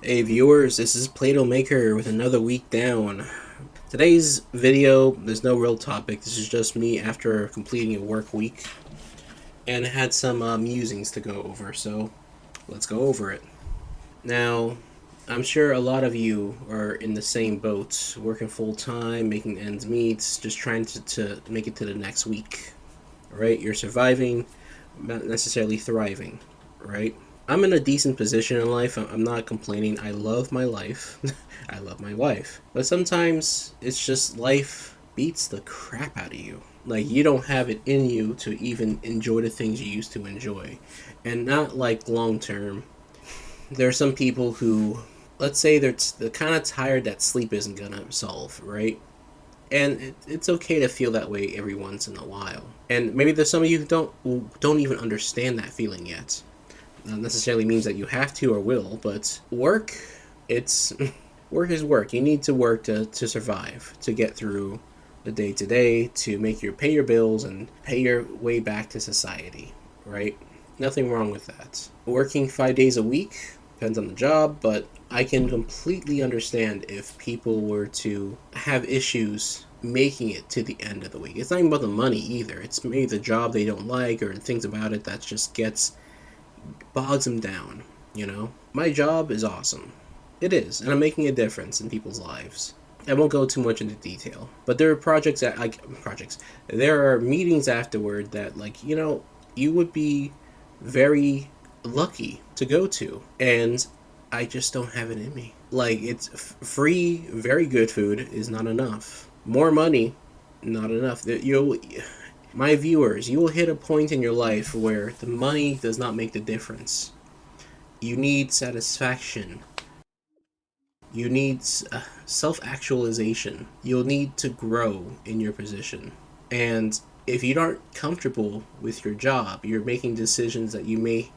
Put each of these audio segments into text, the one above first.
Hey viewers, this is platomaker with another week down. Today's video, there's no real topic. This is just me after completing a work week, and I had some musings to go over. So let's go over it. Now, I'm sure a lot of you are in the same boat, working full time, making ends meet, just trying to make it to the next week. Right? You're surviving, not necessarily thriving. Right? I'm in a decent position in life. I'm not complaining. I love my life. I love my wife. But sometimes it's just life beats the crap out of you. Like, you don't have it in you to even enjoy the things you used to enjoy. And not like long term. There are some people who, let's say they're kind of tired that sleep isn't going to solve, right? And it's okay to feel that way every once in a while. And maybe there's some of you who don't even understand that feeling yet. Not necessarily means that you have to or will, but it's work is work. You need to work to survive, to get through the day to day, to pay your bills and pay your way back to society, right? Nothing wrong with that. Working 5 days a week depends on the job, but I can completely understand if people were to have issues making it to the end of the week. It's not even about the money either. It's maybe the job they don't like or things about it that just bogs them down. My job is awesome. It is, and I'm making a difference in people's lives. I won't go too much into detail, but there are projects. There are meetings afterward that, you would be very lucky to go to, and I just don't have it in me. Like, it's free, very good food is not enough. More money, not enough. My viewers, you will hit a point in your life where the money does not make the difference. You need satisfaction. You need self actualization. You'll need to grow in your position. And if you aren't comfortable with your job, you're making decisions that you may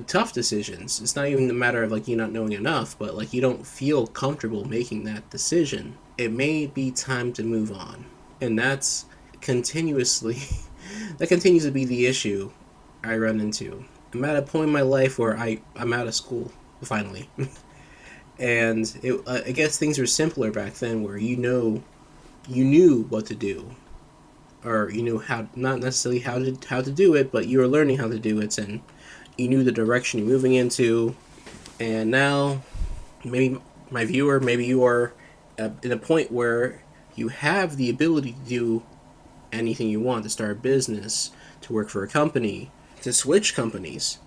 tough decisions. It's not even a matter of like you not knowing enough, but like you don't feel comfortable making that decision. It may be time to move on. And continuously that continues to be the issue I run into. I'm at a point in my life where I'm out of school finally, and I guess things were simpler back then, where you knew what to do, or you knew how not necessarily how to do it, but you were learning how to do it, and you knew the direction you're moving into. And now, maybe my viewer, maybe you are in a point where you have the ability to do anything you want, to start a business, to work for a company, to switch companies,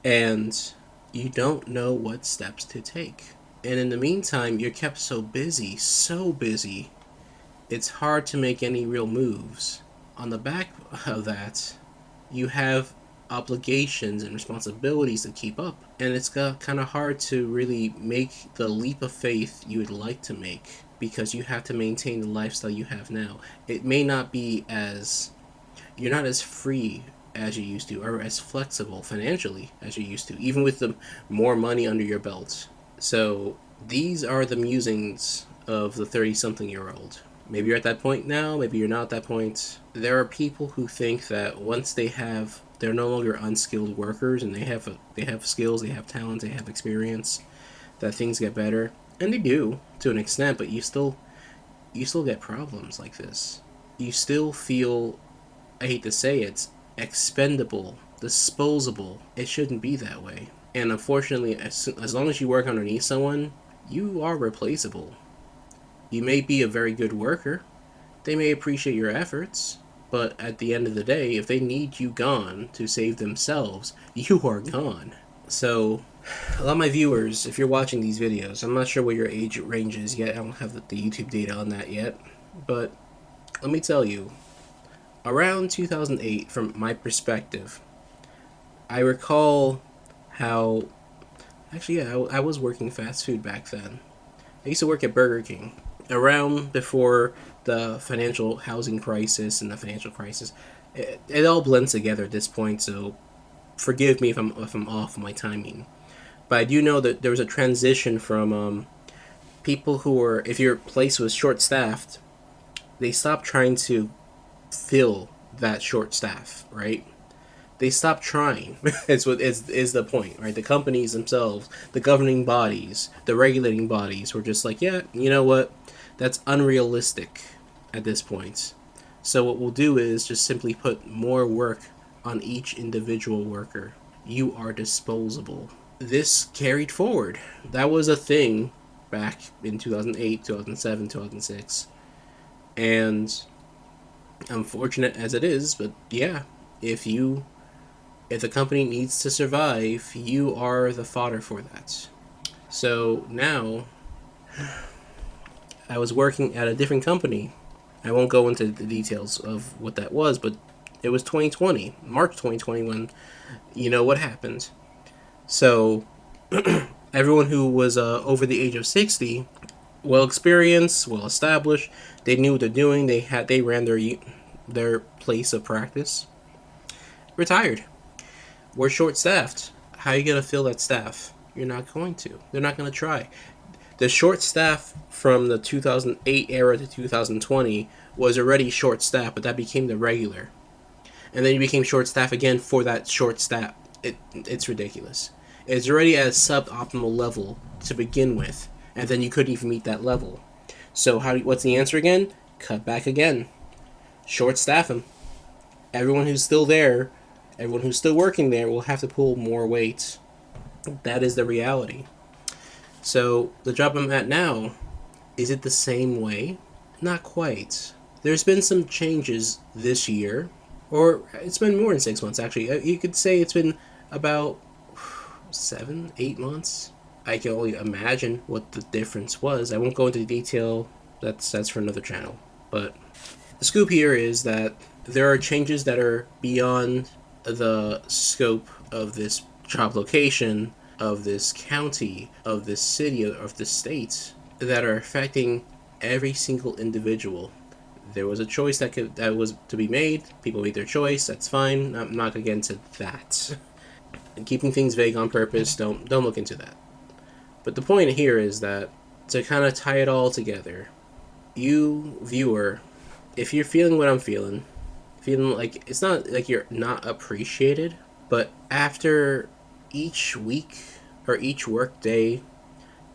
and you don't know what steps to take. And in the meantime, you're kept so busy, it's hard to make any real moves. On the back of that, you have obligations and responsibilities to keep up, and it's kind of hard to really make the leap of faith you would like to make because you have to maintain the lifestyle you have now. It may not be as You're not as free as you used to, or as flexible financially as you used to, even with the more money under your belt. So these are the musings of the 30-something-year-old. Maybe you're at that point now, maybe you're not at that point. There are people who think that once they're no longer unskilled workers, and they have skills, they have talent, they have experience, that things get better. And they do to an extent, but you still get problems like this. You still feel, I hate to say it, expendable, disposable. It shouldn't be that way. And unfortunately, as long as you work underneath someone, you are replaceable. You may be a very good worker, they may appreciate your efforts, but at the end of the day, if they need you gone to save themselves, you are gone. So, a lot of my viewers, if you're watching these videos, I'm not sure what your age range is yet. I don't have the YouTube data on that yet. But let me tell you, around 2008, from my perspective, I recall how. Actually, yeah, I was working fast food back then. I used to work at Burger King around before the financial housing crisis and the financial crisis. It all blends together at this point, so forgive me if I'm off my timing. But I do know that there was a transition from people who were, if your place was short staffed, they stopped trying to fill that short staff, right? They stopped trying. It's what is the point, right? The companies themselves, the governing bodies, the regulating bodies were just like, yeah, you know what? That's unrealistic at this point. So what we'll do is just simply put more work on each individual worker. You are disposable. This carried forward. That was a thing back in 2008, 2007, 2006. And unfortunate as it is, but yeah, if you if the company needs to survive, you are the fodder for that. So now I was working at a different company. I won't go into the details of what that was, but it was 2020, March 2020, when you know what happened. So everyone who was over the age of 60, well experienced, well established, they knew what they're doing. They ran their place of practice. Retired. We're short staffed. How are you gonna fill that staff? You're not going to. They're not gonna try. The short staff from the 2008 era to 2020 was already short staff, but that became the regular. And then you became short staff again for that short staff. It's ridiculous. It's already at a suboptimal level to begin with, and then you couldn't even meet that level. So what's the answer again? Cut back again. Short staff them. Everyone who's still there, everyone who's still working there will have to pull more weight. That is the reality. So the job I'm at now, is it the same way? Not quite. There's been some changes this year, or it's been more than 6 months actually. You could say it's been about 7, 8 months. I can only imagine what the difference was. I won't go into detail. That's for another channel. But the scoop here is that there are changes that are beyond the scope of this job location, of this county, of this city, of this state, that are affecting every single individual. There was a choice that was to be made. People made their choice. That's fine. I'm not gonna get into that. And keeping things vague on purpose. Don't look into that. But the point here is that to kind of tie it all together, you viewer, if you're feeling what I'm feeling like it's not like you're not appreciated, but after each week or each work day,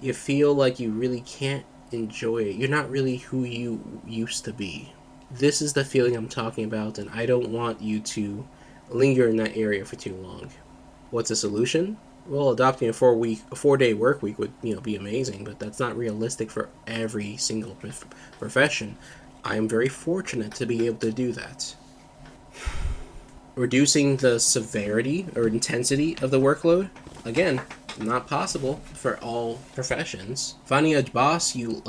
you feel like you really can't enjoy it. You're not really who you used to be. This is the feeling I'm talking about, and I don't want you to linger in that area for too long. What's the solution? Well, adopting a 4-day work week would be amazing, but that's not realistic for every single profession. I am very fortunate to be able to do that. Reducing the severity or intensity of the workload, again, not possible for all professions. Finding a boss who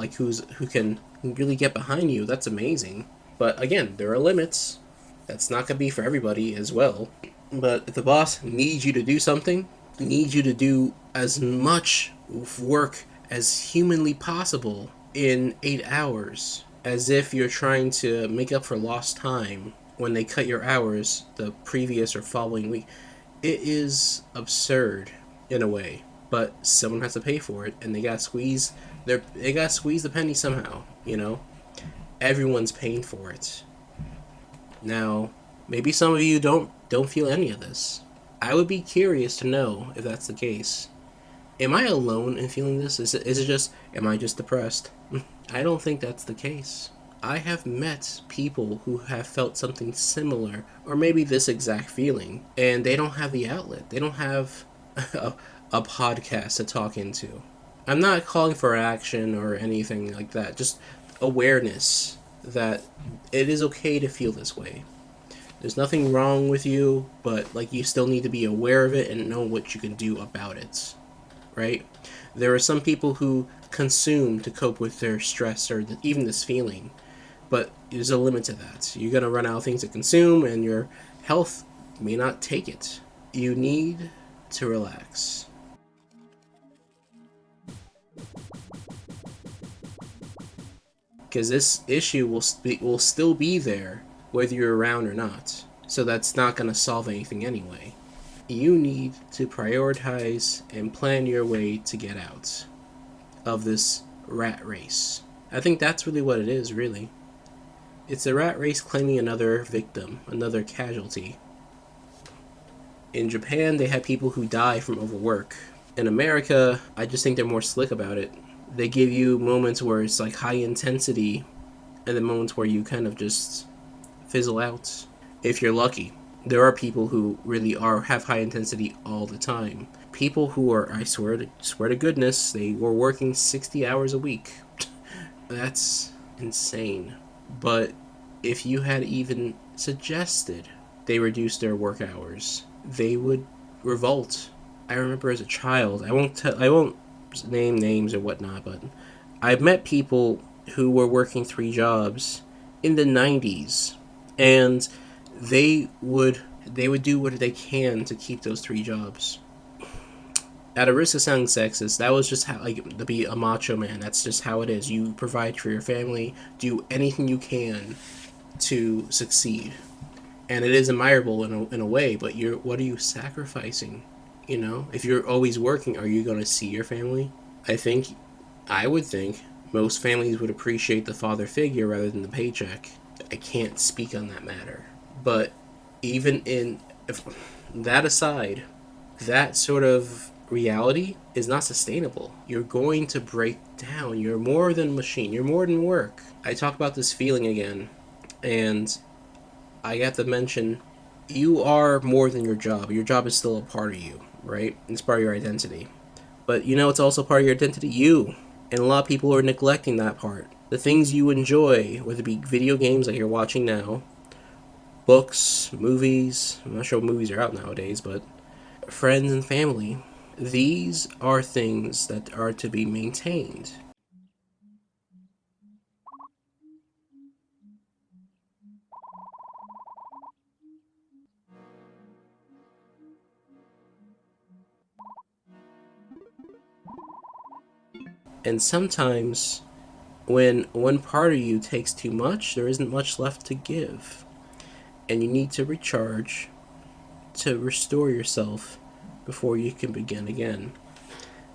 can really get behind you, that's amazing. But again, there are limits. That's not gonna be for everybody as well. But if the boss needs you to do something, needs you to do as much work as humanly possible in 8 hours, as if you're trying to make up for lost time when they cut your hours the previous or following week. It is absurd in a way, but someone has to pay for it, and they gotta squeeze the penny somehow. Everyone's paying for it. Now, maybe some of you don't feel any of this. I would be curious to know if that's the case. Am I alone in feeling this? Is it just, am I just depressed? I don't think that's the case. I have met people who have felt something similar, or maybe this exact feeling, and they don't have the outlet. They don't have a podcast to talk into. I'm not calling for action or anything like that, just awareness that it is okay to feel this way. There's nothing wrong with you, but you still need to be aware of it and know what you can do about it, right? There are some people who consume to cope with their stress or even this feeling, but there's a limit to that. You're going to run out of things to consume, and your health may not take it. You need to relax. Because this issue will still be there whether you're around or not. So that's not going to solve anything anyway. You need to prioritize and plan your way to get out of this rat race. I think that's really what it is, really. It's a rat race claiming another victim, another casualty. In Japan, they have people who die from overwork. In America, I just think they're more slick about it. They give you moments where it's like high intensity, and then moments where you kind of just fizzle out. If you're lucky, there are people who really have high intensity all the time. People who are, I swear to goodness, they were working 60 hours a week. That's insane. But if you had even suggested they reduce their work hours, they would revolt. I remember as a child, I won't name names or whatnot, but I've met people who were working 3 jobs in the 90s, and they would do what they can to keep those 3 jobs. At a risk of sounding sexist, that was just how, like, to be a macho man, that's just how it is. You provide for your family, do anything you can to succeed. And it is admirable in a way, but what are you sacrificing? You know, if you're always working, are you going to see your family? I would think most families would appreciate the father figure rather than the paycheck. I can't speak on that matter. But even if that aside, that sort of reality is not sustainable. You're going to break down. You're more than machine. You're more than work. I talk about this feeling again, and I have to mention, you are more than your job. Your job is still a part of you, right? It's part of your identity. But you know it's also part of your identity? You. And a lot of people are neglecting that part. The things you enjoy, whether it be video games like you're watching now, books, movies, I'm not sure what movies are out nowadays, but friends and family, these are things that are to be maintained. And sometimes, when one part of you takes too much, there isn't much left to give. And you need to recharge to restore yourself before you can begin again.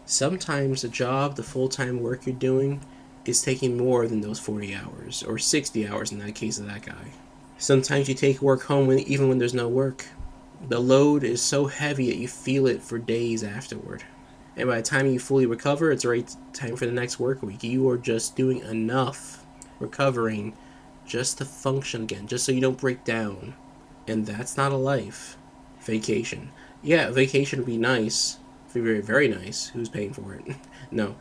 Sometimes the job, the full-time work you're doing, is taking more than those 40 hours, or 60 hours in that case of that guy. Sometimes you take work home even when there's no work. The load is so heavy that you feel it for days afterward. And by the time you fully recover, it's the right time for the next work week. You are just doing enough recovering just to function again, just so you don't break down. And that's not a life. Vacation. Yeah, vacation would be nice. Very, very nice. Who's paying for it? No.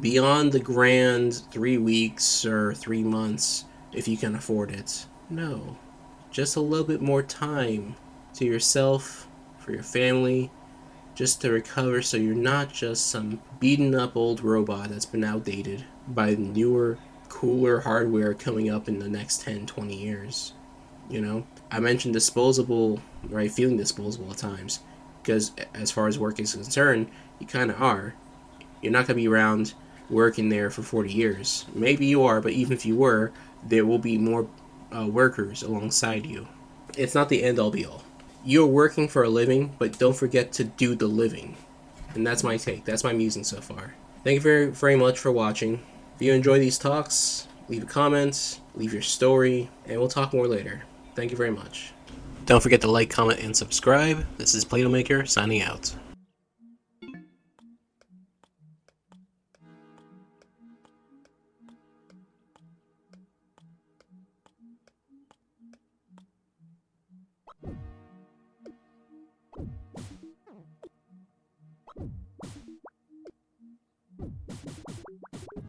Beyond the grand 3 weeks or 3 months, if you can afford it. No. Just a little bit more time to yourself, for your family, just to recover so you're not just some beaten up old robot that's been outdated by the newer, cooler hardware coming up in the next 10, 20 years. You know? I mentioned disposable, right? Feeling disposable at times. Because as far as work is concerned, you kind of are. You're not going to be around working there for 40 years. Maybe you are, but even if you were, there will be more workers alongside you. It's not the end all be all. You're working for a living, but don't forget to do the living. And that's my take. That's my musing so far. Thank you very, very much for watching. If you enjoy these talks, leave a comment, leave your story, and we'll talk more later. Thank you very much. Don't forget to like, comment, and subscribe. This is platomaker signing out.